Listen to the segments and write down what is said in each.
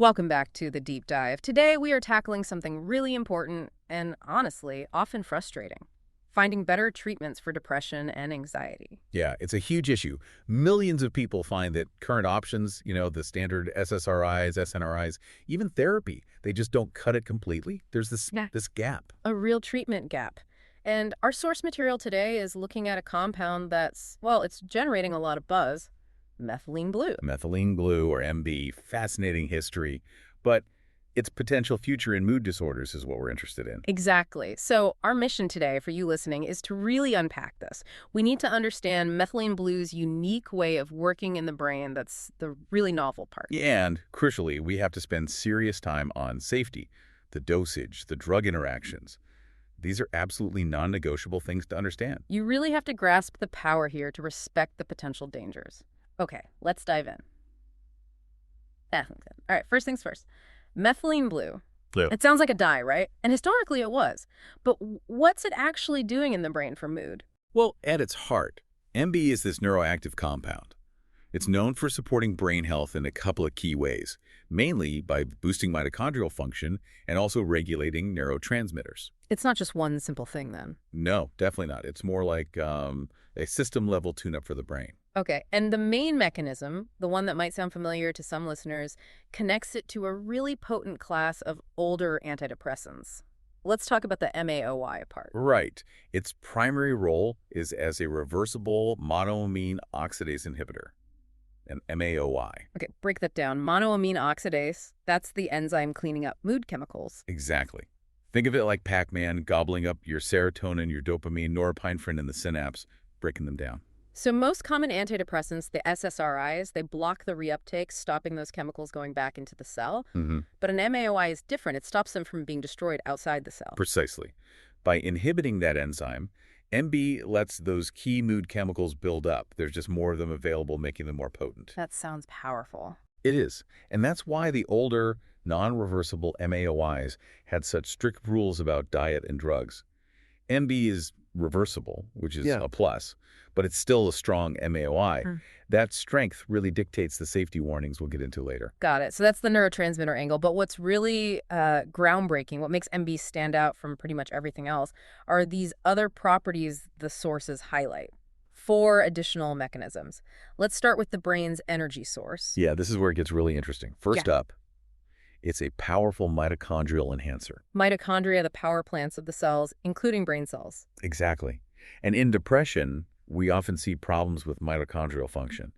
Welcome back to the deep dive. Today we are tackling something really important and honestly often frustrating. Finding better treatments for depression and anxiety. Yeah, it's a huge issue. Millions of people find that current options, the standard SSRIs, SNRIs, even therapy, they just don't cut it completely. There's Yeah. this gap. A real treatment gap. And our source material today is looking at a compound that's, well, it's generating a lot of buzz, methylene blue. Methylene blue, or MB, fascinating history, but its potential future in mood disorders is what we're interested in. Exactly. So our mission today for you listening is to really unpack this. We need to understand methylene blue's unique way of working in the brain. That's the really novel part. And, crucially, we have to spend serious time on safety, the dosage, the drug interactions. These are absolutely non-negotiable things to understand. You really have to grasp the power here to respect the potential dangers. Okay, let's dive in. All right, first things first. Methylene blue. Blue. It sounds like a dye, right? And historically it was. But what's it actually doing in the brain for mood? Well, at its heart, MB is this neuroactive compound. It's known for supporting brain health in a couple of key ways, mainly by boosting mitochondrial function and also regulating neurotransmitters. It's not just one simple thing then. No, definitely not. It's more like a system-level tune-up for the brain. Okay, and the main mechanism, the one that might sound familiar to some listeners, connects it to a really potent class of older antidepressants. Let's talk about the MAOI part. Right. Its primary role is as a reversible monoamine oxidase inhibitor, an MAOI. Okay, break that down. Monoamine oxidase, that's the enzyme cleaning up mood chemicals. Exactly. Think of it like Pac-Man gobbling up your serotonin, your dopamine, norepinephrine in the synapse, breaking them down. So most common antidepressants, the SSRIs, they block the reuptake, stopping those chemicals going back into the cell. But an MAOI is different. It stops them from being destroyed outside the cell. Precisely. By inhibiting that enzyme, MB lets those key mood chemicals build up. There's just more of them available, making them more potent. That sounds powerful. It is. And that's why the older, non-reversible MAOIs had such strict rules about diet and drugs. MB is reversible, which is a plus, but it's still a strong MAOI. That strength really dictates the safety warnings we'll get into later. Got it. So that's the neurotransmitter angle. But what's really groundbreaking, what makes MB stand out from pretty much everything else, are these other properties the sources highlight. 4 additional mechanisms. Let's start with the brain's energy source. Yeah, this is where it gets really interesting. First up, it's a powerful mitochondrial enhancer. Mitochondria, the power plants of the cells, including brain cells. Exactly. And in depression, we often see problems with mitochondrial function.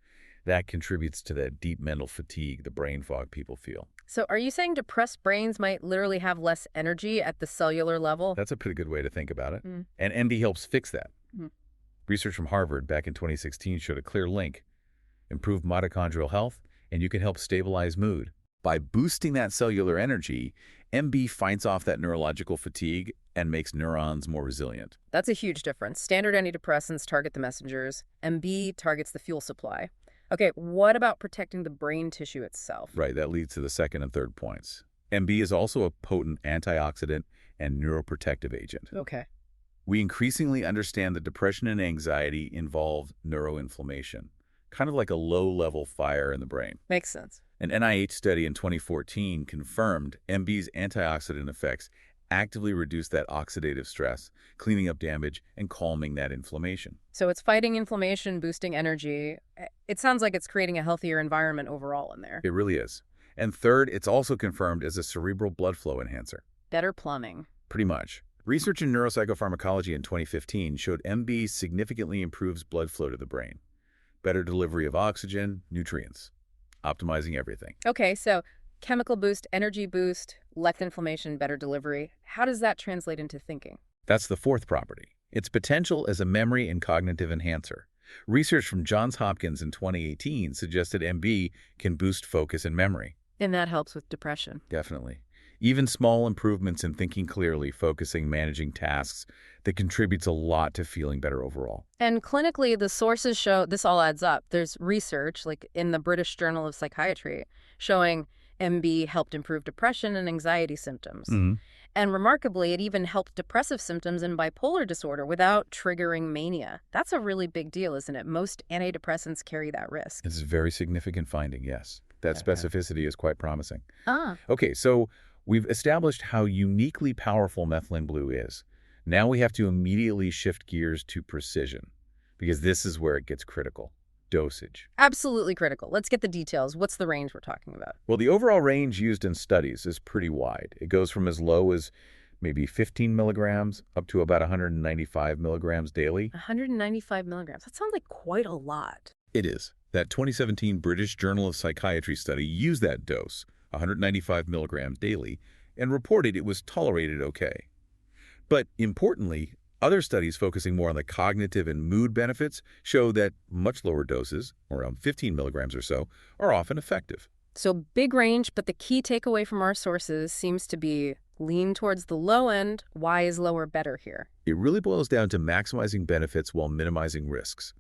That contributes to that deep mental fatigue, the brain fog people feel. So are you saying depressed brains might literally have less energy at the cellular level? That's a pretty good way to think about it. And MB helps fix that. Research from Harvard back in 2016 showed a clear link. Improve mitochondrial health, and you can help stabilize mood. By boosting that cellular energy, MB fights off that neurological fatigue and makes neurons more resilient. That's a huge difference. Standard antidepressants target the messengers. MB targets the fuel supply. Okay, what about protecting the brain tissue itself? Right, that leads to the second and third points. MB is also a potent antioxidant and neuroprotective agent. Okay. We increasingly understand that depression and anxiety involve neuroinflammation, kind of like a low-level fire in the brain. Makes sense. An NIH study in 2014 confirmed MB's antioxidant effects actively reduce that oxidative stress, cleaning up damage and calming that inflammation. So it's fighting inflammation, boosting energy. It sounds like it's creating a healthier environment overall in there. It really is. And third, it's also confirmed as a cerebral blood flow enhancer. Better plumbing. Pretty much. Research in neuropsychopharmacology in 2015 showed MB significantly improves blood flow to the brain. Better delivery of oxygen, nutrients, optimizing everything. Okay, so chemical boost, energy boost, less inflammation, better delivery. How does that translate into thinking? That's the fourth property. Its potential as a memory and cognitive enhancer. Research from Johns Hopkins in 2018 suggested MB can boost focus and memory. And that helps with depression. Definitely. Even small improvements in thinking clearly, focusing, managing tasks, that contributes a lot to feeling better overall. And clinically, the sources show this all adds up. There's research, like in the British Journal of Psychiatry, showing MB helped improve depression and anxiety symptoms. And remarkably, it even helped depressive symptoms in bipolar disorder without triggering mania. That's a really big deal, isn't it? Most antidepressants carry that risk. It's a very significant finding, yes. That specificity is quite promising. Ah. Okay, so we've established how uniquely powerful methylene blue is. Now we have to immediately shift gears to precision, because this is where it gets critical. Dosage. Absolutely critical. Let's get the details. What's the range we're talking about? Well, the overall range used in studies is pretty wide. It goes from as low as maybe 15 milligrams up to about 195 milligrams daily. 195 milligrams. That sounds like quite a lot. It is. That 2017 British Journal of Psychiatry study used that dose, 195 milligrams daily, and reported it was tolerated okay. But importantly, other studies focusing more on the cognitive and mood benefits show that much lower doses, around 15 milligrams or so, are often effective. So big range, but the key takeaway from our sources seems to be lean towards the low end. Why is lower better here? It really boils down to maximizing benefits while minimizing risks.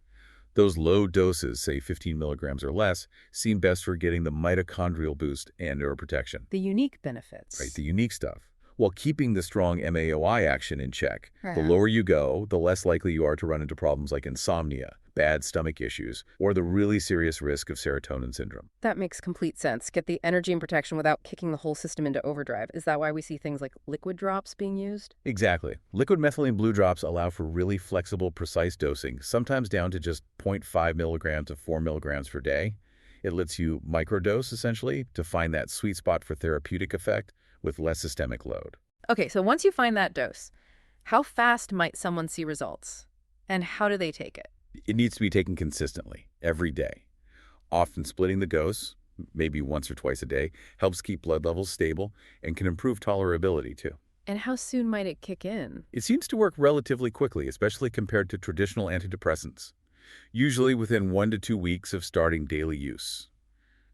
Those low doses, say 15 milligrams or less, seem best for getting the mitochondrial boost and neuroprotection. The unique benefits. Right, the unique stuff. While keeping the strong MAOI action in check. The lower you go, the less likely you are to run into problems like insomnia, bad stomach issues, or the really serious risk of serotonin syndrome. That makes complete sense. Get the energy and protection without kicking the whole system into overdrive. Is that why we see things like liquid drops being used? Exactly. Liquid methylene blue drops allow for really flexible, precise dosing, sometimes down to just 0.5 milligrams to 4 milligrams per day. It lets you microdose, essentially, to find that sweet spot for therapeutic effect with less systemic load. Okay, so once you find that dose, how fast might someone see results? And how do they take it? It needs to be taken consistently, every day. Often splitting the dose, maybe once or twice a day, helps keep blood levels stable and can improve tolerability too. And how soon might it kick in? It seems to work relatively quickly, especially compared to traditional antidepressants, usually within 1 to 2 weeks of starting daily use.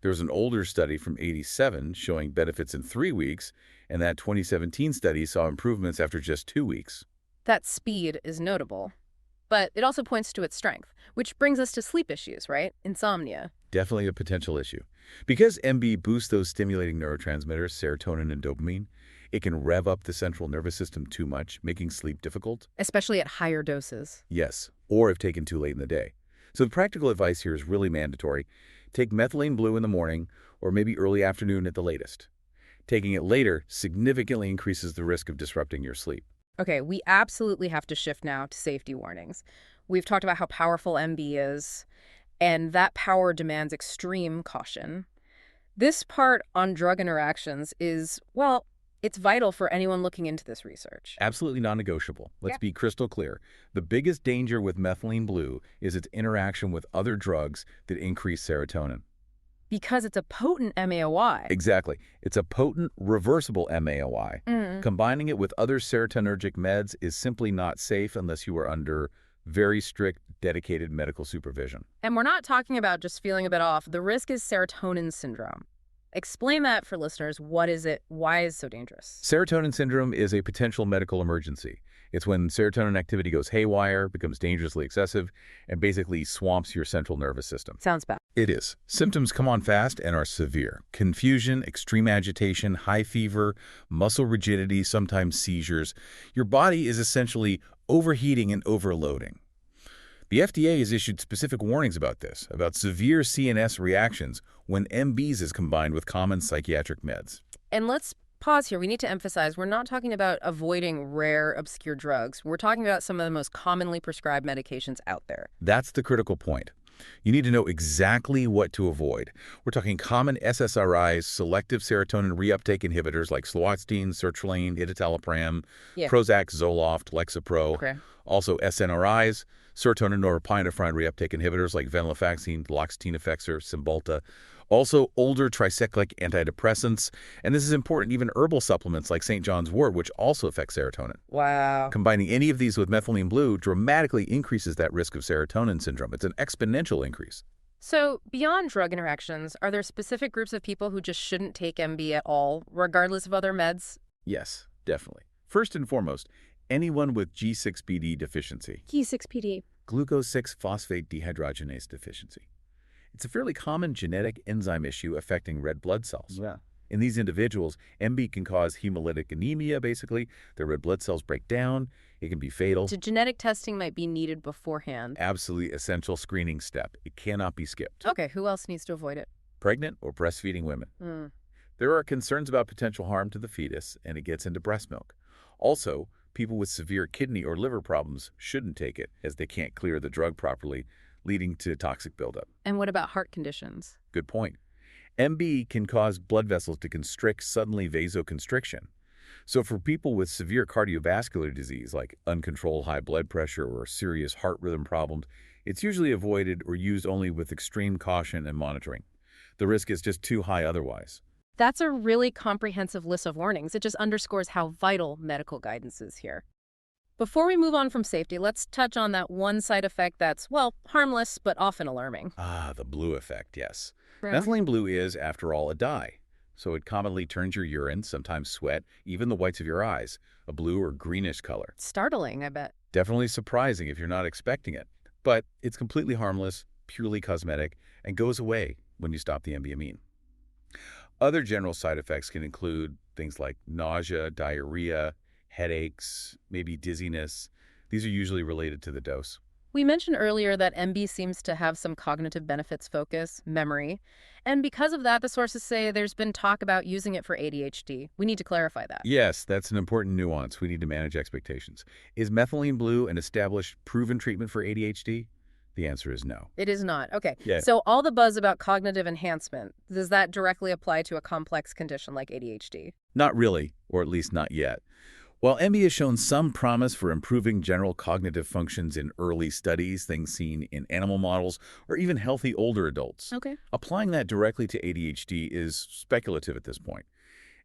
There was an older study from '87 showing benefits in 3 weeks, and that 2017 study saw improvements after just 2 weeks. That speed is notable. But it also points to its strength, which brings us to sleep issues, right? Insomnia. Definitely a potential issue. Because MB boosts those stimulating neurotransmitters, serotonin and dopamine, it can rev up the central nervous system too much, making sleep difficult. Especially at higher doses. Yes, or if taken too late in the day. So the practical advice here is really mandatory. Take methylene blue in the morning, or maybe early afternoon at the latest. Taking it later significantly increases the risk of disrupting your sleep. Okay, we absolutely have to shift now to safety warnings. We've talked about how powerful MB is, and that power demands extreme caution. This part on drug interactions is, well, it's vital for anyone looking into this research. Absolutely non-negotiable. Let's be crystal clear. The biggest danger with methylene blue is its interaction with other drugs that increase serotonin. Because it's a potent MAOI. Exactly. It's a potent, reversible MAOI. Combining it with other serotonergic meds is simply not safe unless you are under very strict, dedicated medical supervision. And we're not talking about just feeling a bit off. The risk is serotonin syndrome. Explain that for listeners. What is it? Why is it so dangerous? Serotonin syndrome is a potential medical emergency. It's when serotonin activity goes haywire, becomes dangerously excessive, and basically swamps your central nervous system. Sounds bad. It is. Symptoms come on fast and are severe. Confusion, extreme agitation, high fever, muscle rigidity, sometimes seizures. Your body is essentially overheating and overloading. The FDA has issued specific warnings about this, about severe CNS reactions when MBs is combined with common psychiatric meds. And let's pause here. We need to emphasize we're not talking about avoiding rare, obscure drugs. We're talking about some of the most commonly prescribed medications out there. That's the critical point. You need to know exactly what to avoid. We're talking common SSRIs, selective serotonin reuptake inhibitors like fluoxetine, sertraline, citalopram, Prozac, Zoloft, Lexapro. Okay. Also SNRIs, serotonin norepinephrine reuptake inhibitors like venlafaxine, duloxetine Effexor, Cymbalta. Also older tricyclic antidepressants, and this is important, even herbal supplements like St. John's wort, which also affect serotonin. Wow. Combining any of these with methylene blue dramatically increases that risk of serotonin syndrome. It's an exponential increase. So beyond drug interactions, are there specific groups of people who just shouldn't take MB at all, regardless of other meds? Yes, definitely. First and foremost, anyone with G6PD deficiency. G6PD. Glucose-6-phosphate dehydrogenase deficiency. It's a fairly common genetic enzyme issue affecting red blood cells. Yeah. In these individuals, MB can cause hemolytic anemia, basically. Their red blood cells break down. It can be fatal. So genetic testing might be needed beforehand. Absolutely essential screening step. It cannot be skipped. Okay, who else needs to avoid it? pregnant or breastfeeding women. There are concerns about potential harm to the fetus, and it gets into breast milk. Also, people with severe kidney or liver problems shouldn't take it, as they can't clear the drug properly, leading to toxic buildup. And what about heart conditions? Good point. MB can cause blood vessels to constrict, suddenly vasoconstriction. So for people with severe cardiovascular disease, like uncontrolled high blood pressure or serious heart rhythm problems, it's usually avoided or used only with extreme caution and monitoring. The risk is just too high otherwise. That's a really comprehensive list of warnings. It just underscores how vital medical guidance is here. Before we move on from safety, let's touch on that one side effect that's, well, harmless but often alarming. The blue effect, yes. Right. Methylene blue is, after all, a dye. So it commonly turns your urine, sometimes sweat, even the whites of your eyes, a blue or greenish color. Startling, I bet. Definitely surprising if you're not expecting it. But it's completely harmless, purely cosmetic, and goes away when you stop the MB-amine. Other general side effects can include things like nausea, diarrhea, headaches, maybe dizziness. These are usually related to the dose. We mentioned earlier that MB seems to have some cognitive benefits, focus, memory. And because of that, the sources say there's been talk about using it for ADHD. We need to clarify that. Yes, that's an important nuance. We need to manage expectations. Is methylene blue an established, proven treatment for ADHD? The answer is no. It is not. Okay. Yeah. So all the buzz about cognitive enhancement, does that directly apply to a complex condition like ADHD? Not really, or at least not yet. While MB has shown some promise for improving general cognitive functions in early studies, things seen in animal models, or even healthy older adults, Okay. applying that directly to ADHD is speculative at this point.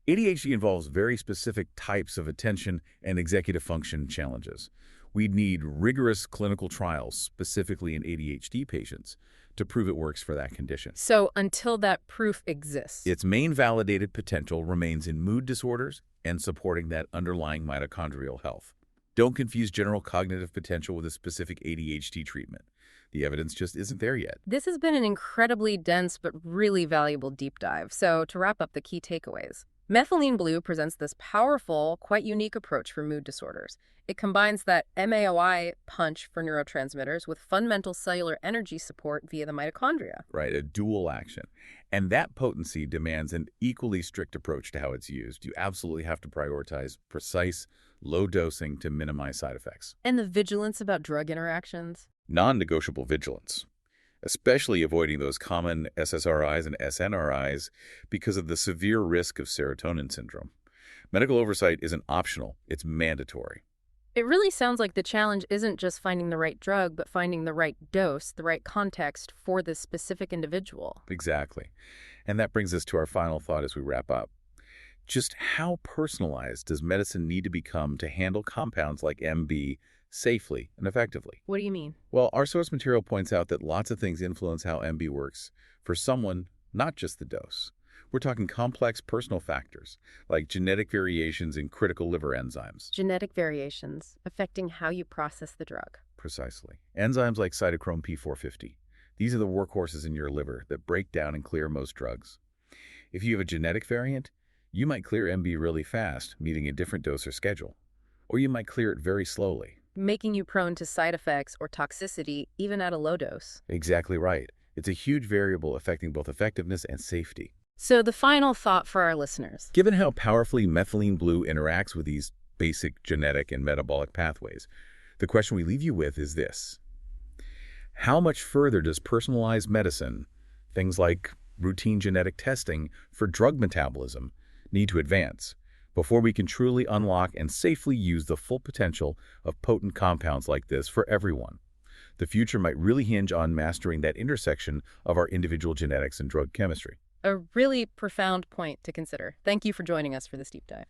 ADHD involves very specific types of attention and executive function challenges. We'd need rigorous clinical trials, specifically in ADHD patients, to prove it works for that condition. So until that proof exists. Its main validated potential remains in mood disorders and supporting that underlying mitochondrial health. Don't confuse general cognitive potential with a specific ADHD treatment. The evidence just isn't there yet. This has been an incredibly dense but really valuable deep dive. So to wrap up the key takeaways, Methylene blue presents this powerful, quite unique approach for mood disorders. It combines that MAOI punch for neurotransmitters with fundamental cellular energy support via the mitochondria. Right, a dual action. And that potency demands an equally strict approach to how it's used. You absolutely have to prioritize precise, low dosing to minimize side effects. And the vigilance about drug interactions? Non-negotiable vigilance, especially avoiding those common SSRIs and SNRIs because of the severe risk of serotonin syndrome. Medical oversight isn't optional, it's mandatory. It really sounds like the challenge isn't just finding the right drug, but finding the right dose, the right context for this specific individual. Exactly. And that brings us to our final thought as we wrap up. Just how personalized does medicine need to become to handle compounds like MB safely and effectively? What do you mean? Well, our source material points out that lots of things influence how MB works for someone, not just the dose. We're talking complex personal factors, like genetic variations in critical liver enzymes. Genetic variations affecting how you process the drug. Precisely. Enzymes like cytochrome P450. These are the workhorses in your liver that break down and clear most drugs. If you have a genetic variant, you might clear MB really fast, needing a different dose or schedule. Or you might clear it very slowly, making you prone to side effects or toxicity even at a low dose. Exactly right. It's a huge variable affecting both effectiveness and safety. So the final thought for our listeners. Given how powerfully methylene blue interacts with these basic genetic and metabolic pathways, the question we leave you with is this. How much further does personalized medicine, things like routine genetic testing for drug metabolism, need to advance before we can truly unlock and safely use the full potential of potent compounds like this for everyone? The future might really hinge on mastering that intersection of our individual genetics and drug chemistry. A really profound point to consider. Thank you for joining us for this deep dive.